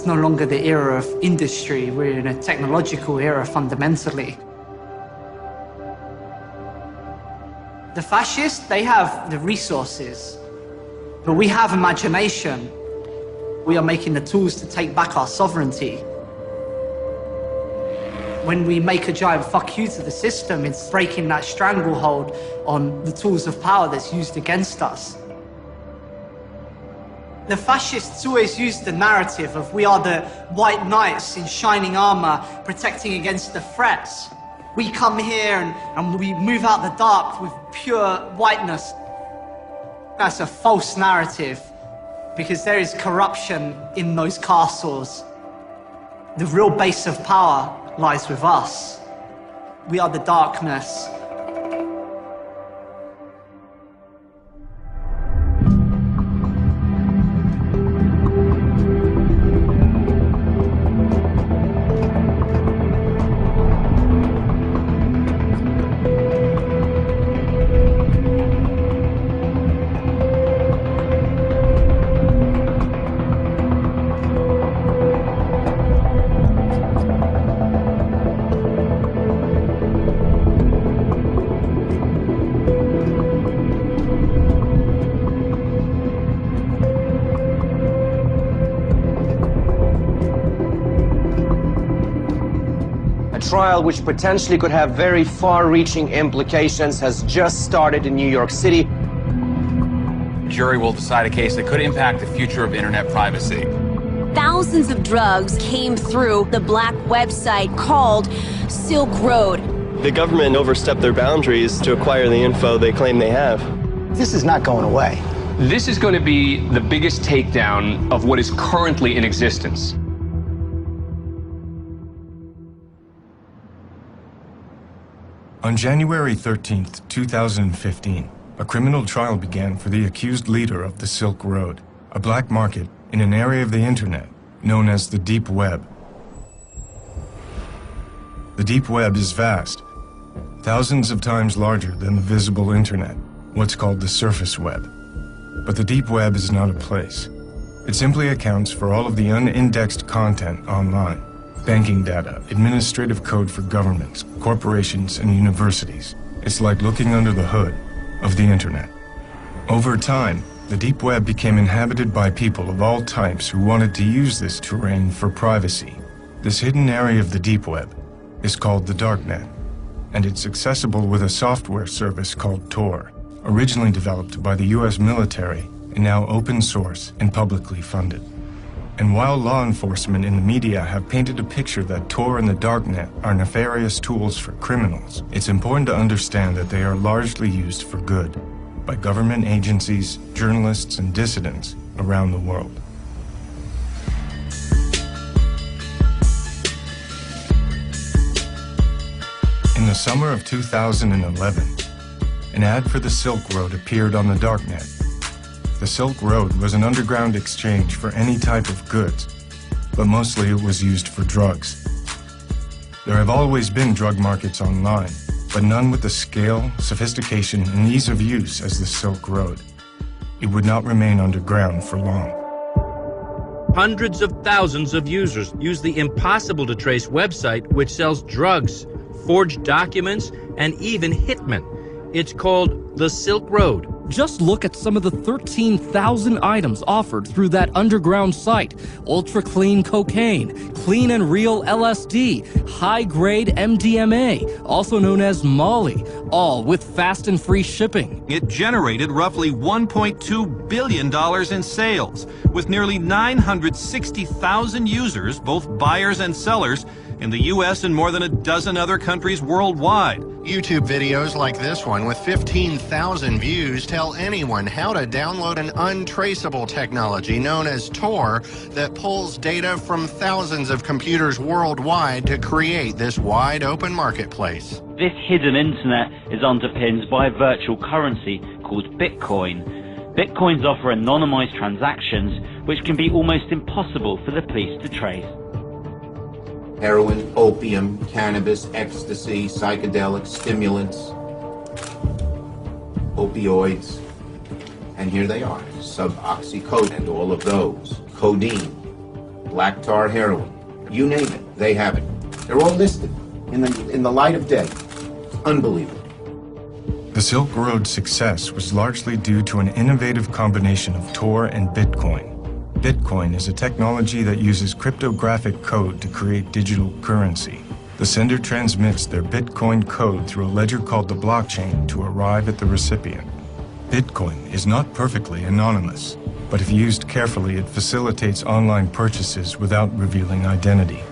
It's no longer the era of industry. We're in a technological era fundamentally. The fascists, they have the resources, but we have imagination. We are making the tools to take back our sovereignty. When we make a giant fuck you to the system, it's breaking that stranglehold on the tools of power that's used against us. The fascists always use the narrative of we are the white knights in shining armor protecting against the threats. We come here and we move out the dark with pure whiteness. That's a false narrative because there is corruption in those castles. The real base of power lies with us. We are the darkness. Trial which potentially could have very far-reaching implications has just started in New York City. The jury will decide a case that could impact the future of internet privacy. Thousands of drugs came through the black website called Silk Road. The government overstepped their boundaries to acquire the info they claim they have. This is not going away. This is going to be the biggest takedown of what is currently in existence. On January 13, 2015, a criminal trial began for the accused leader of the Silk Road, a black market in an area of the internet known as the Deep Web. The Deep Web is vast, thousands of times larger than the visible internet, what's called the surface web. But the Deep Web is not a place. It simply accounts for all of the unindexed content online. Banking data, administrative code for governments, corporations, and universities. It's like looking under the hood of the internet. Over time, the Deep Web became inhabited by people of all types who wanted to use this terrain for privacy. This hidden area of the Deep Web is called the Darknet, and it's accessible with a software service called Tor, originally developed by the US military and now open source and publicly funded. And while law enforcement and the media have painted a picture that Tor and the Darknet are nefarious tools for criminals, it's important to understand that they are largely used for good by government agencies, journalists, and dissidents around the world. In the summer of 2011, an ad for the Silk Road appeared on the Darknet. The Silk Road was an underground exchange for any type of goods, but mostly it was used for drugs. There have always been drug markets online, but none with the scale, sophistication, and ease of use as the Silk Road. It would not remain underground for long. Hundreds of thousands of users use the impossible-to-trace website which sells drugs, forged documents, and even hitmen. It's called the Silk Road. Just look at some of the 13,000 items offered through that underground site. Ultra-clean cocaine, clean and real LSD, high-grade MDMA, also known as Molly, all with fast and free shipping. It generated roughly $1.2 billion in sales, with nearly 960,000 users, both buyers and sellers, in the U.S. and more than a dozen other countries worldwide. YouTube videos like this one with 15,000 views tell anyone how to download an untraceable technology known as Tor that pulls data from thousands of computers worldwide to create this wide open marketplace. This hidden internet is underpinned by a virtual currency called Bitcoin. Bitcoins offer anonymized transactions which can be almost impossible for the police to trace. Heroin, opium, cannabis, ecstasy, psychedelics, stimulants, opioids, and here they are, suboxycodone and all of those, codeine, black tar, heroin. You name it, they have it. They're all listed in the light of day. Unbelievable. The Silk Road's success was largely due to an innovative combination of Tor and Bitcoin. Bitcoin is a technology that uses cryptographic code to create digital currency. The sender transmits their Bitcoin code through a ledger called the blockchain to arrive at the recipient. Bitcoin is not perfectly anonymous, but if used carefully, it facilitates online purchases without revealing identity.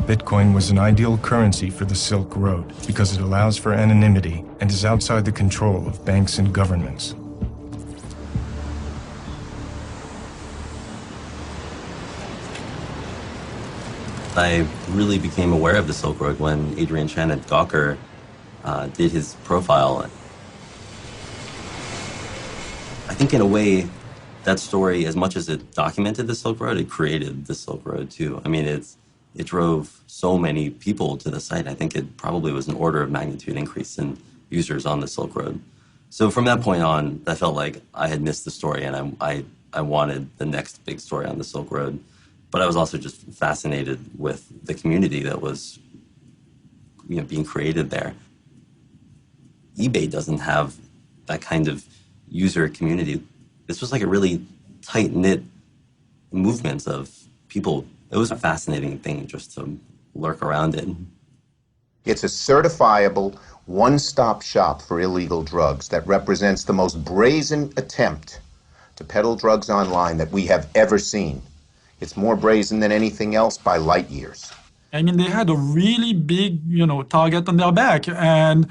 Bitcoin was an ideal currency for the Silk Road because it allows for anonymity and is outside the control of banks and governments. I really became aware of the Silk Road when Adrian Chen at Gawker did his profile. I think in a way, that story, as much as it documented the Silk Road, it created the Silk Road too. I mean, it drove so many people to the site. I think it probably was an order of magnitude increase in users on the Silk Road. So from that point on, I felt like I had missed the story, and I wanted the next big story on the Silk Road. But I was also just fascinated with the community that was, being created there. eBay doesn't have that kind of user community. This was like a really tight-knit movement of people. It was a fascinating thing just to lurk around it. It's a certifiable one-stop shop for illegal drugs that represents the most brazen attempt to peddle drugs online that we have ever seen. It's more brazen than anything else by light years. I mean, they had a really big, target on their back, and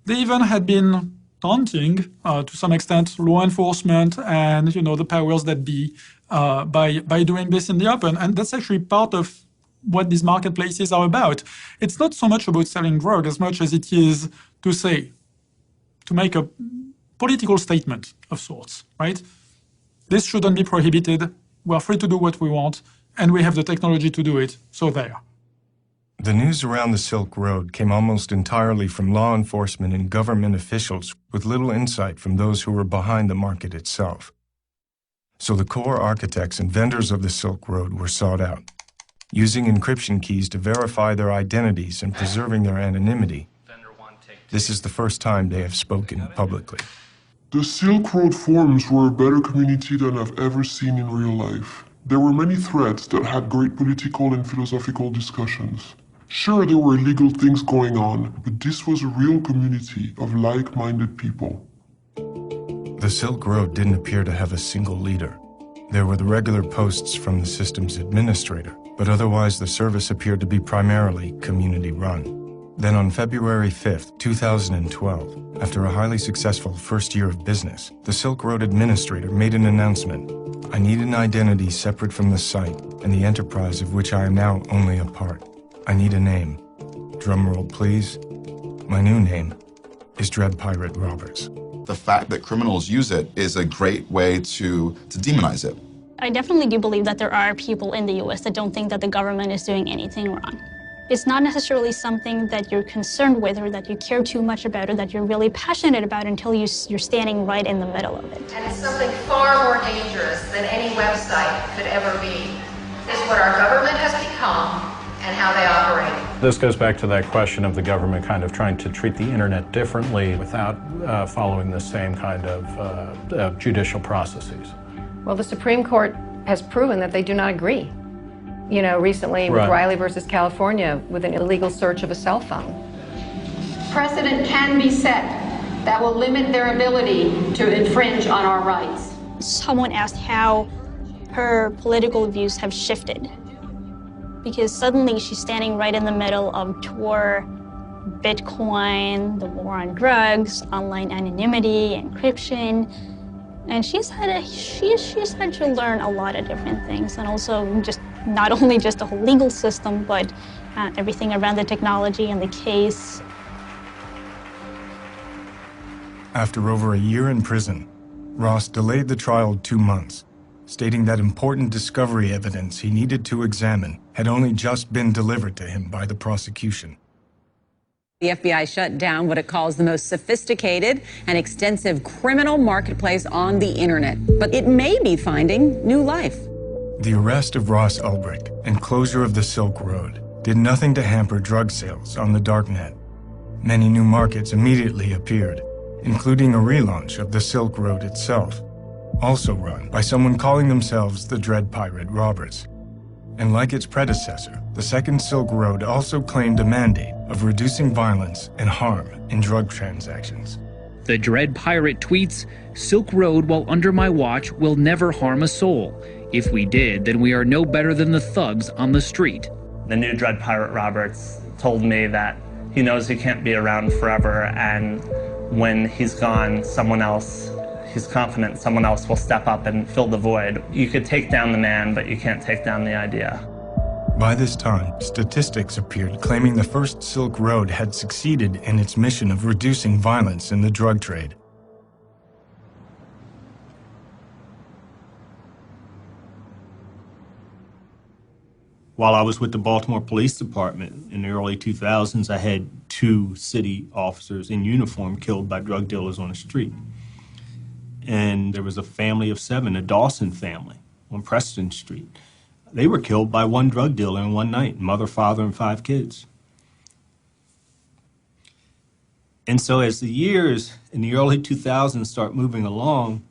they even had been taunting, to some extent, law enforcement and, the powers that be by doing this in the open. And that's actually part of what these marketplaces are about. It's not so much about selling drugs as much as it is to make a political statement of sorts, right? This shouldn't be prohibited. We're free to do what we want, and we have the technology to do it, so there. The news around the Silk Road came almost entirely from law enforcement and government officials with little insight from those who were behind the market itself. So the core architects and vendors of the Silk Road were sought out. Using encryption keys to verify their identities and preserving their anonymity, this is the first time they have spoken publicly. The Silk Road forums were a better community than I've ever seen in real life. There were many threads that had great political and philosophical discussions. Sure, there were illegal things going on, but this was a real community of like-minded people. The Silk Road didn't appear to have a single leader. There were the regular posts from the system's administrator, but otherwise the service appeared to be primarily community-run. Then on February 5th, 2012, after a highly successful first year of business, the Silk Road administrator made an announcement. I need an identity separate from the site and the enterprise of which I am now only a part. I need a name. Drumroll, please. My new name is Dread Pirate Roberts. The fact that criminals use it is a great way to demonize it. I definitely do believe that there are people in the U.S. that don't think that the government is doing anything wrong. It's not necessarily something that you're concerned with or that you care too much about or that you're really passionate about until you're standing right in the middle of it. And it's something far more dangerous than any website could ever be. Is what our government has become and how they operate. This goes back to that question of the government kind of trying to treat the internet differently without following the same kind of judicial processes. Well, the Supreme Court has proven that they do not agree. Recently with Riley versus California with an illegal search of a cell phone. Precedent can be set that will limit their ability to infringe on our rights. Someone asked how her political views have shifted. Because suddenly she's standing right in the middle of Tor, Bitcoin, the war on drugs, online anonymity, encryption. And she's had to learn a lot of different things, and also just not only just the whole legal system, but everything around the technology and the case. After over a year in prison, Ross delayed the trial 2 months, stating that important discovery evidence he needed to examine had only just been delivered to him by the prosecution. The FBI shut down what it calls the most sophisticated and extensive criminal marketplace on the internet, but it may be finding new life. The arrest of Ross Ulbricht and closure of the Silk Road did nothing to hamper drug sales on the darknet. Many new markets immediately appeared, including a relaunch of the Silk Road itself, also run by someone calling themselves the Dread Pirate Roberts. And like its predecessor, the Second Silk Road also claimed a mandate of reducing violence and harm in drug transactions. The Dread Pirate tweets, "Silk Road, while under my watch, will never harm a soul. If we did, then we are no better than the thugs on the street." The new Dread Pirate Roberts told me that he knows he can't be around forever, and when he's gone, he's confident someone else will step up and fill the void. You could take down the man, but you can't take down the idea. By this time, statistics appeared claiming the first Silk Road had succeeded in its mission of reducing violence in the drug trade. While I was with the Baltimore Police Department in the early 2000s, I had 2 city officers in uniform killed by drug dealers on the street. And there was a family of 7, a Dawson family on Preston Street. They were killed by one drug dealer in one night, mother, father, and 5 kids. And so as the years in the early 2000s start moving along,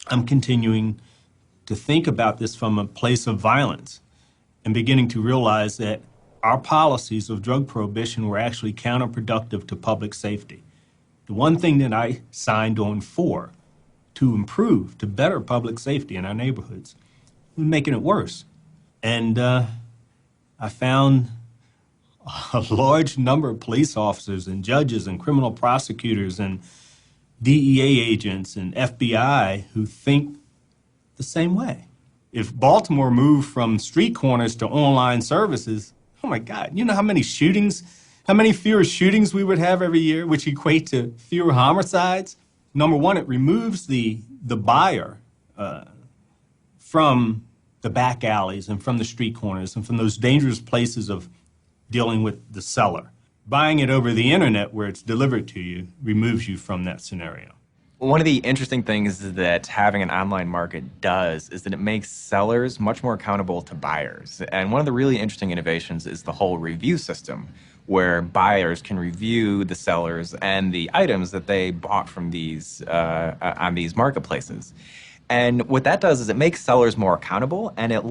I'm continuing to think about this from a place of violence and beginning to realize that our policies of drug prohibition were actually counterproductive to public safety. The one thing that I signed on for to improve, to better public safety in our neighborhoods, was making it worse. And I found a large number of police officers and judges and criminal prosecutors and DEA agents and FBI who think the same way. If Baltimore moved from street corners to online services, oh my God, you know how many fewer shootings we would have every year, which equate to fewer homicides? Number one, it removes the buyer from the back alleys and from the street corners and from those dangerous places of dealing with the seller. Buying it over the internet where it's delivered to you removes you from that scenario. One of the interesting things that having an online market does is that it makes sellers much more accountable to buyers. And one of the really interesting innovations is the whole review system, where buyers can review the sellers and the items that they bought from these on these marketplaces. And what that does is it makes sellers more accountable, and it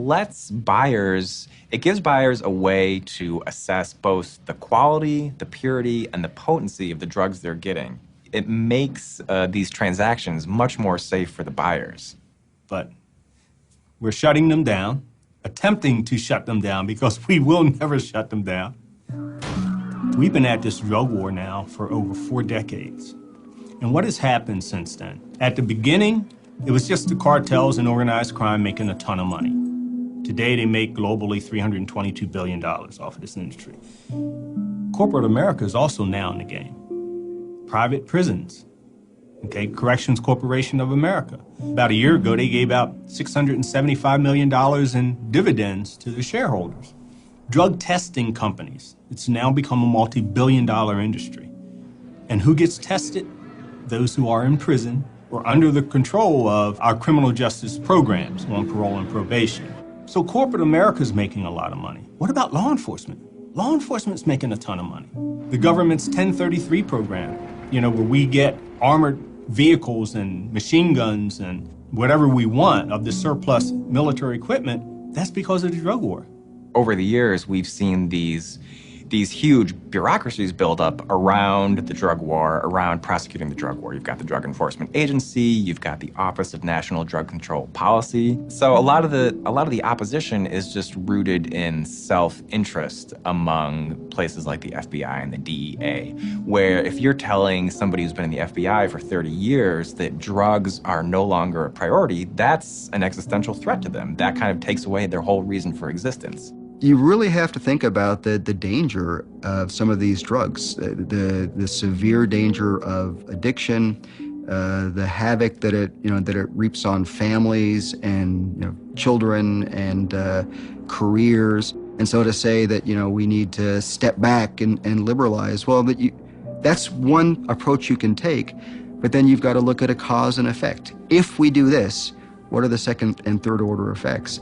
gives buyers a way to assess both the quality, the purity, and the potency of the drugs they're getting. It makes these transactions much more safe for the buyers. But we're shutting them down, attempting to shut them down, because we will never shut them down. We've been at this drug war now for over 4 decades. And what has happened since then? At the beginning, it was just the cartels and organized crime making a ton of money. Today, they make globally $322 billion off of this industry. Corporate America is also now in the game. Private prisons, okay, Corrections Corporation of America. About a year ago, they gave out $675 million in dividends to their shareholders. Drug testing companies, it's now become a multi-billion-dollar industry. And who gets tested? Those who are in prison or under the control of our criminal justice programs on parole and probation. So corporate America's making a lot of money. What about law enforcement? Law enforcement's making a ton of money. The government's 1033 program, where we get armored vehicles and machine guns and whatever we want of the surplus military equipment, that's because of the drug war. Over the years, we've seen these huge bureaucracies build up around the drug war, around prosecuting the drug war. You've got the Drug Enforcement Agency, you've got the Office of National Drug Control Policy. So a lot of the opposition is just rooted in self-interest among places like the FBI and the DEA, where if you're telling somebody who's been in the FBI for 30 years that drugs are no longer a priority, that's an existential threat to them. That kind of takes away their whole reason for existence. You really have to think about the danger of some of these drugs, the severe danger of addiction, the havoc that it reaps on families and children and careers. And so to say that we need to step back and liberalize, well, that's one approach you can take, but then you've got to look at a cause and effect. If we do this, what are the second and third order effects?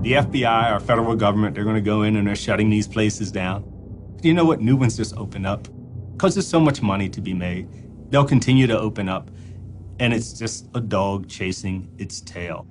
The FBI, our federal government, they're going to go in and they're shutting these places down. Do you know what? New ones just open up. Because there's so much money to be made, they'll continue to open up. And it's just a dog chasing its tail.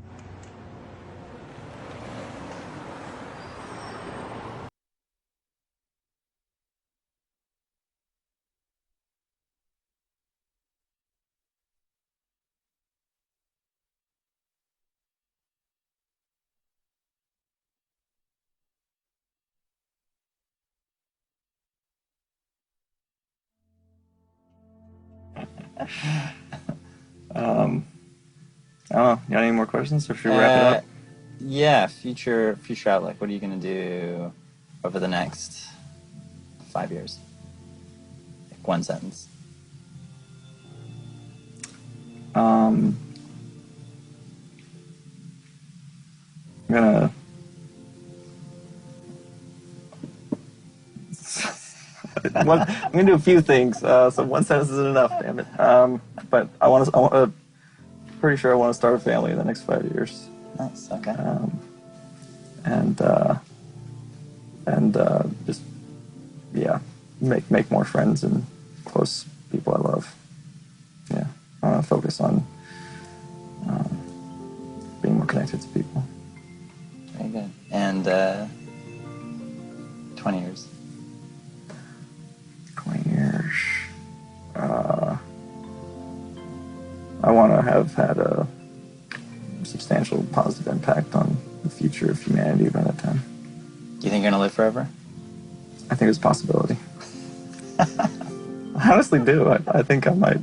I don't know. You got any more questions, or should we wrap it up? Yeah, future outlook. What are you going to do over the next 5 years? Like one sentence. I'm gonna I'm gonna do a few things. So one sentence isn't enough, damn it. But I want to. Pretty sure I want to start a family in the next 5 years. Nice. Okay. Just make more friends and close people I love. Yeah, I want to focus on being more connected to people. Very good. And 20 years. 20 years. I want to have had a substantial positive impact on the future of humanity by that time. Do you think you're going to live forever? I think it's a possibility. I honestly do. I think I might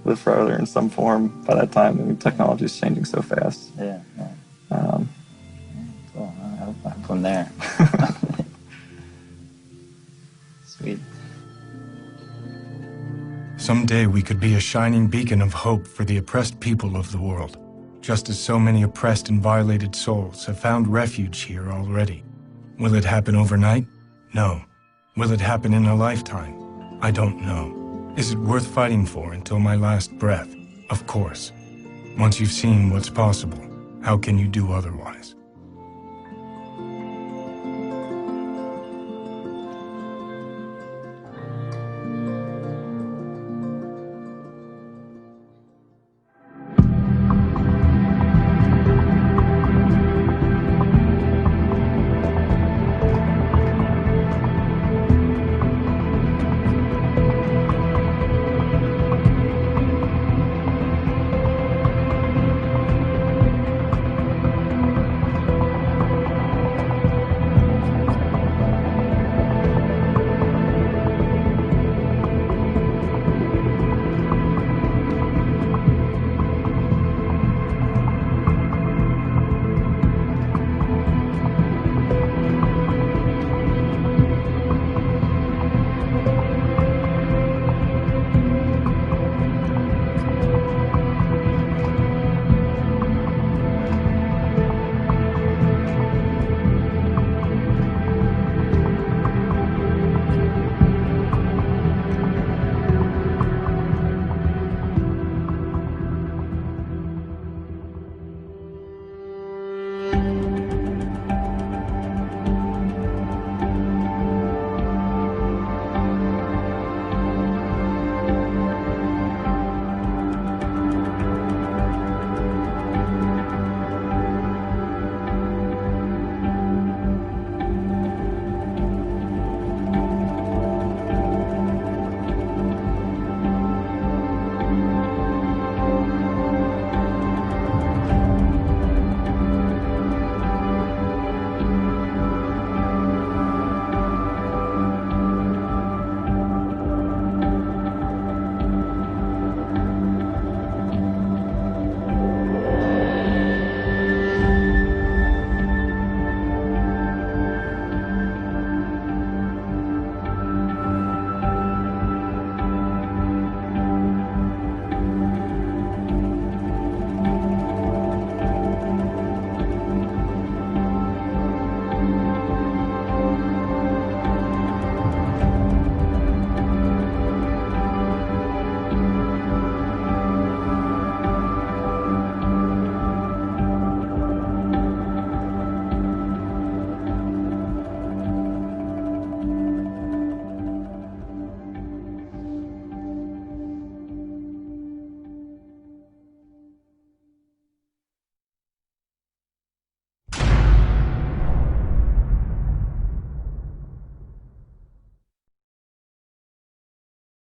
live forever in some form by that time. I mean, technology is changing so fast. Yeah. Cool. I hope I'm there. Sweet. Someday we could be a shining beacon of hope for the oppressed people of the world, just as so many oppressed and violated souls have found refuge here already. Will it happen overnight? No. Will it happen in a lifetime? I don't know. Is it worth fighting for until my last breath? Of course. Once you've seen what's possible, how can you do otherwise?